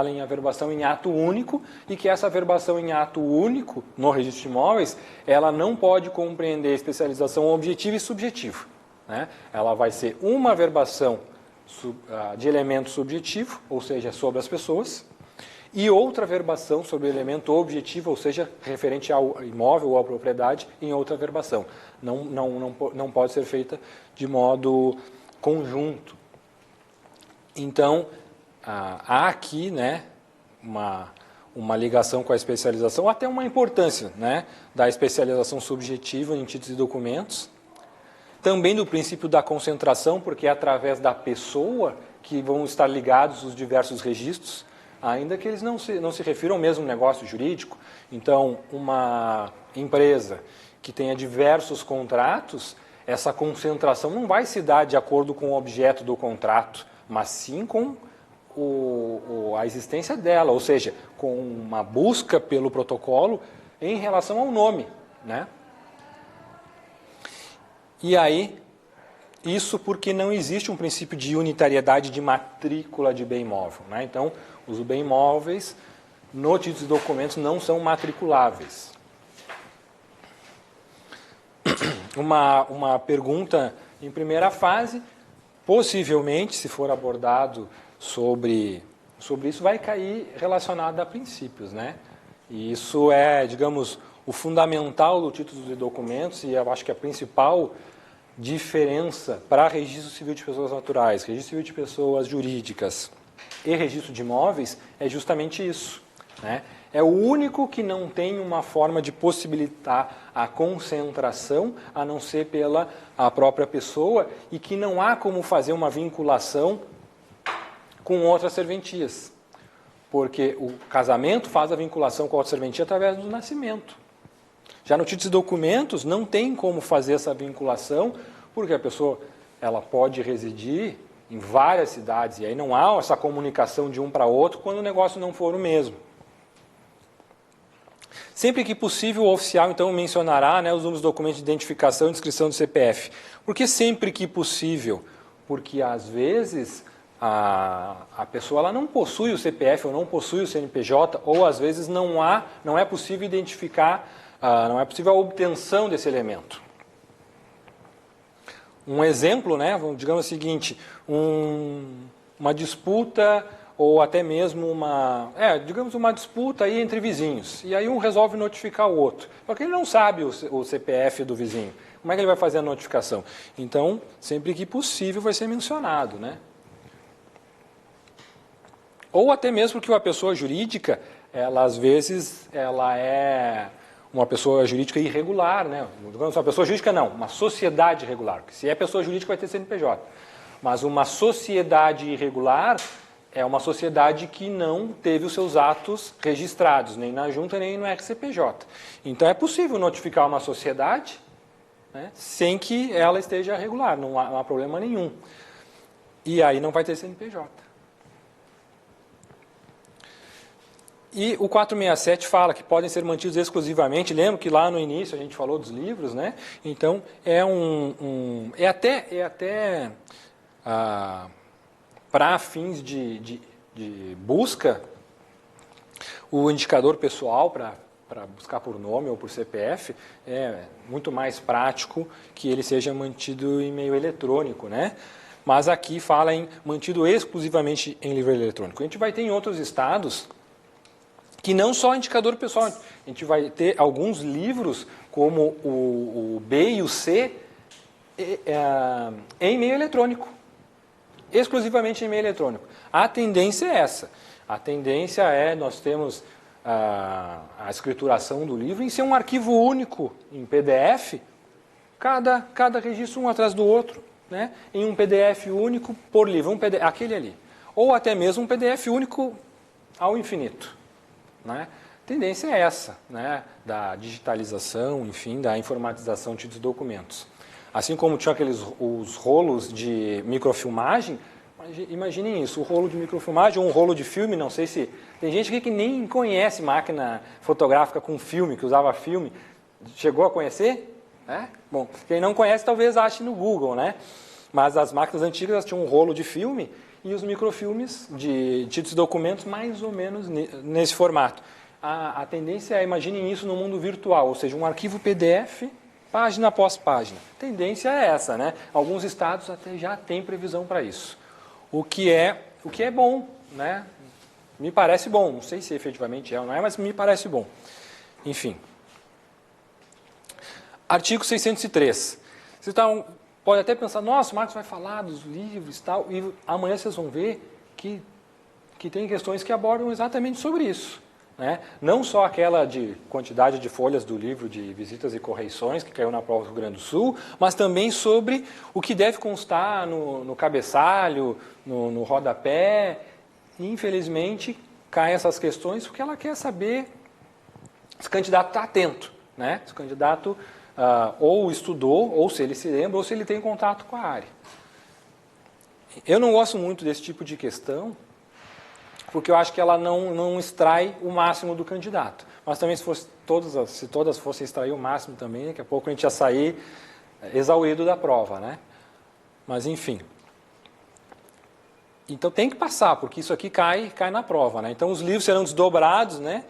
em averbação em ato único e que essa averbação em ato único, no registro de imóveis, ela não pode compreender especialização objetiva e subjetiva, né? Ela vai ser uma averbação de elemento subjetivo, ou seja, sobre as pessoas, e outra averbação sobre elemento objetivo, ou seja, referente ao imóvel ou à propriedade, em outra averbação. Não pode ser feita de modo conjunto. Então, há aqui, né, uma ligação com a especialização, até uma importância, né, da especialização subjetiva em títulos e documentos, também do princípio da concentração, porque é através da pessoa que vão estar ligados os diversos registros, ainda que eles não se refiram ao mesmo negócio jurídico. Então, uma empresa que tenha diversos contratos, essa concentração não vai se dar de acordo com o objeto do contrato, mas sim com a existência dela, ou seja, com uma busca pelo protocolo em relação ao nome, né? E aí, isso porque não existe um princípio de unitariedade de matrícula de bem imóvel, né? Então, os bem imóveis no título de documentos não são matriculáveis. Uma pergunta em primeira fase, possivelmente, se for abordado sobre isso, vai cair relacionado a princípios, né? E isso é, digamos, o fundamental do título de documentos, e eu acho que a principal diferença para registro civil de pessoas naturais, registro civil de pessoas jurídicas e registro de imóveis é justamente isso, né? É o único que não tem uma forma de possibilitar a concentração, a não ser pela a própria pessoa, e que não há como fazer uma vinculação com outras serventias, porque o casamento faz a vinculação com a outra serventia através do nascimento. Já no título de documentos não tem como fazer essa vinculação, porque a pessoa ela pode residir em várias cidades, e aí não há essa comunicação de um para outro quando o negócio não for o mesmo. Sempre que possível, o oficial, então, mencionará, né, os números do documento de identificação e inscrição do CPF. Por que sempre que possível? Porque, às vezes, a pessoa ela não possui o CPF ou não possui o CNPJ, ou, às vezes, não é possível identificar, não é possível a obtenção desse elemento. Um exemplo, né, digamos o seguinte, uma disputa ou até mesmo digamos uma disputa aí entre vizinhos, e aí um resolve notificar o outro, só que ele não sabe o CPF do vizinho. Como é que ele vai fazer a notificação? Então, sempre que possível vai ser mencionado, né? Ou até mesmo que uma pessoa jurídica, ela às vezes, ela é uma pessoa jurídica irregular, né? Uma pessoa jurídica não, uma sociedade irregular. Se é pessoa jurídica vai ter CNPJ. Mas uma sociedade irregular é uma sociedade que não teve os seus atos registrados, nem na junta, nem no RCPJ. Então é possível notificar uma sociedade, né, sem que ela esteja regular, não há problema nenhum. E aí não vai ter CNPJ. E o 467 fala que podem ser mantidos exclusivamente. Lembro que lá no início a gente falou dos livros, né? Então é até para fins de busca, o indicador pessoal para buscar por nome ou por CPF é muito mais prático que ele seja mantido em meio eletrônico, né? Mas aqui fala em mantido exclusivamente em livro eletrônico. A gente vai ter em outros estados que não só indicador pessoal, a gente vai ter alguns livros, como o B e o C, em meio eletrônico. Exclusivamente em meio eletrônico. A tendência é essa. A tendência é, nós temos a escrituração do livro em ser um arquivo único em PDF, cada registro um atrás do outro, né? Em um PDF único por livro, aquele ali. Ou até mesmo um PDF único ao infinito. Né? A tendência é essa, né? Da digitalização, enfim, da informatização de documentos. Assim como tinha os rolos de microfilmagem, imaginem isso, o rolo de microfilmagem ou um rolo de filme, não sei se... Tem gente aqui que nem conhece máquina fotográfica com filme, que usava filme. Chegou a conhecer? É? Bom, quem não conhece talvez ache no Google, né? Mas as máquinas antigas tinham um rolo de filme e os microfilmes de títulos e documentos mais ou menos nesse formato. A tendência é, imaginem isso no mundo virtual, ou seja, um arquivo PDF, página após página. A tendência é essa, né? Alguns estados até já têm previsão para isso. O que é bom, né? Me parece bom, não sei se efetivamente é ou não é, mas me parece bom. Enfim. Artigo 603. Vocês pode até pensar, nossa, o Marcos vai falar dos livros e tal, e amanhã vocês vão ver que tem questões que abordam exatamente sobre isso. Né? Não só aquela de quantidade de folhas do livro de visitas e correições, que caiu na prova do Rio Grande do Sul, mas também sobre o que deve constar no cabeçalho, no rodapé. E, infelizmente, caem essas questões porque ela quer saber se o candidato está atento. Né? Se o candidato ou estudou, ou se ele se lembra, ou se ele tem contato com a área. Eu não gosto muito desse tipo de questão, porque eu acho que ela não extrai o máximo do candidato. Mas também, se todas fossem extrair o máximo também, daqui a pouco a gente ia sair exaurido da prova. Né? Mas, enfim. Então, tem que passar, porque isso aqui cai na prova. Né? Então, os livros serão desdobrados, né?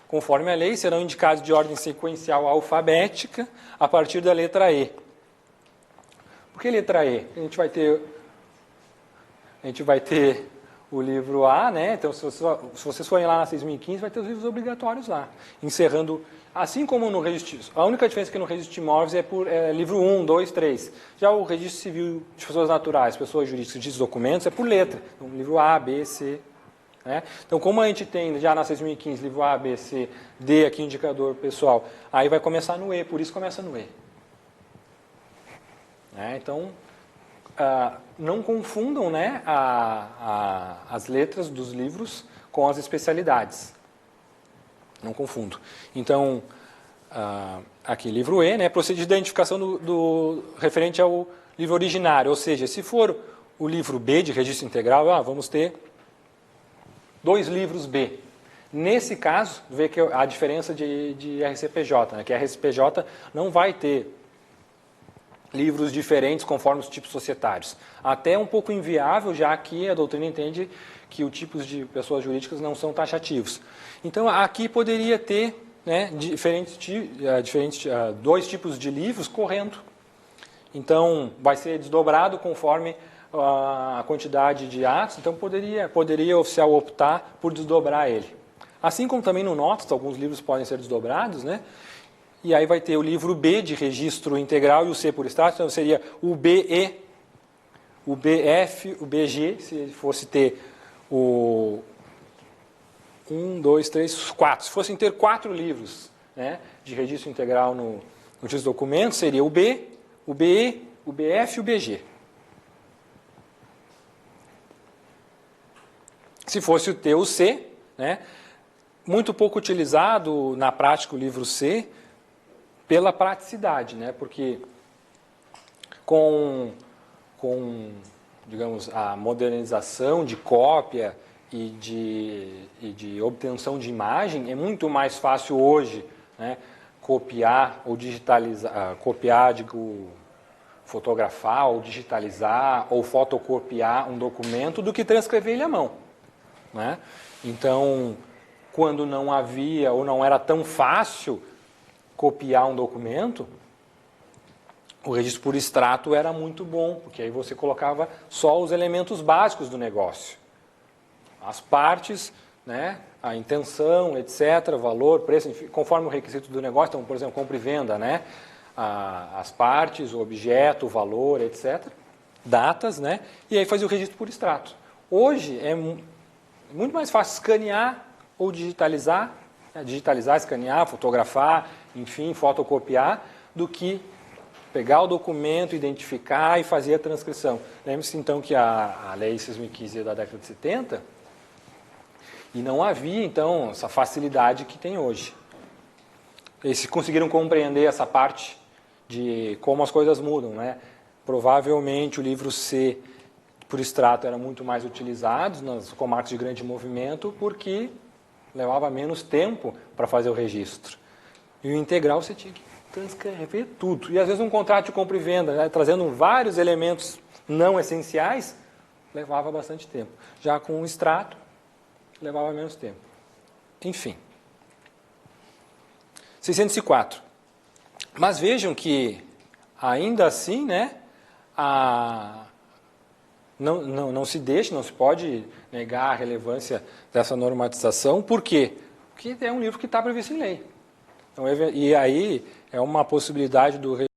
Conforme a lei, serão indicados de ordem sequencial alfabética a partir da letra E. Por que letra E? A gente vai ter o livro A, né? Então, se vocês forem lá na 6.015, vai ter os livros obrigatórios lá. Encerrando, assim como no registro... A única diferença é que no registro de imóveis é por livro 1, 2, 3. Já o registro civil de pessoas naturais, pessoas jurídicas de documentos, é por letra. Então, livro A, B, C... Né? Então, como a gente tem já na 6.015, livro A, B, C, D, aqui indicador pessoal, aí vai começar no E, por isso começa no E. Né? Então, não confundam, né, as letras dos livros com as especialidades. Não confundo. Então, aqui, livro E, né, procede de identificação do referente ao livro originário, ou seja, se for o livro B de registro integral, vamos ter 2 livros B. Nesse caso, vê que a diferença de RCPJ, né? Que a RCPJ não vai ter livros diferentes conforme os tipos societários. Até um pouco inviável, já que a doutrina entende que os tipos de pessoas jurídicas não são taxativos. Então, aqui poderia ter, né, 2 tipos de livros correndo. Então, vai ser desdobrado conforme a quantidade de atos, então poderia o oficial optar por desdobrar ele. Assim como também no NOTAS, alguns livros podem ser desdobrados, né? E aí vai ter o livro B de registro integral e o C por extrato, então seria o BE, o BF, o BG, se fosse ter o 1, 2, 3, 4. Se fossem ter 4 livros, né, de registro integral no registro de documentos, seria o B, o BE, o BF e o BG. Se fosse ter o C, né, muito pouco utilizado na prática o livro C, pela praticidade, né, porque com digamos, a modernização de cópia e de obtenção de imagem, é muito mais fácil hoje, né, copiar ou digitalizar, fotografar ou digitalizar ou fotocopiar um documento do que transcrever ele à mão. Né? Então, quando não havia ou não era tão fácil copiar um documento, o registro por extrato era muito bom, porque aí você colocava só os elementos básicos do negócio. As partes, né, a intenção, etc., valor, preço, enfim, conforme o requisito do negócio, então, por exemplo, compra e venda, né, as partes, o objeto, o valor, etc., datas, né, e aí fazia o registro por extrato. Hoje é muito mais fácil escanear ou digitalizar, escanear, fotografar, enfim, fotocopiar, do que pegar o documento, identificar e fazer a transcrição. Lembre-se, então, que a Lei 6.015 é da década de 70 e não havia, então, essa facilidade que tem hoje. Eles conseguiram compreender essa parte de como as coisas mudam, né? Provavelmente o livro C por extrato era muito mais utilizado nas comarcas de grande movimento porque levava menos tempo para fazer o registro. E o integral você tinha que transcrever tudo. E às vezes um contrato de compra e venda, né, trazendo vários elementos não essenciais, levava bastante tempo. Já com o extrato, levava menos tempo. Enfim. 604. Mas vejam que, ainda assim, né, não se deixa, não se pode negar a relevância dessa normatização. Por quê? Porque é um livro que está previsto em lei. Então, e aí é uma possibilidade do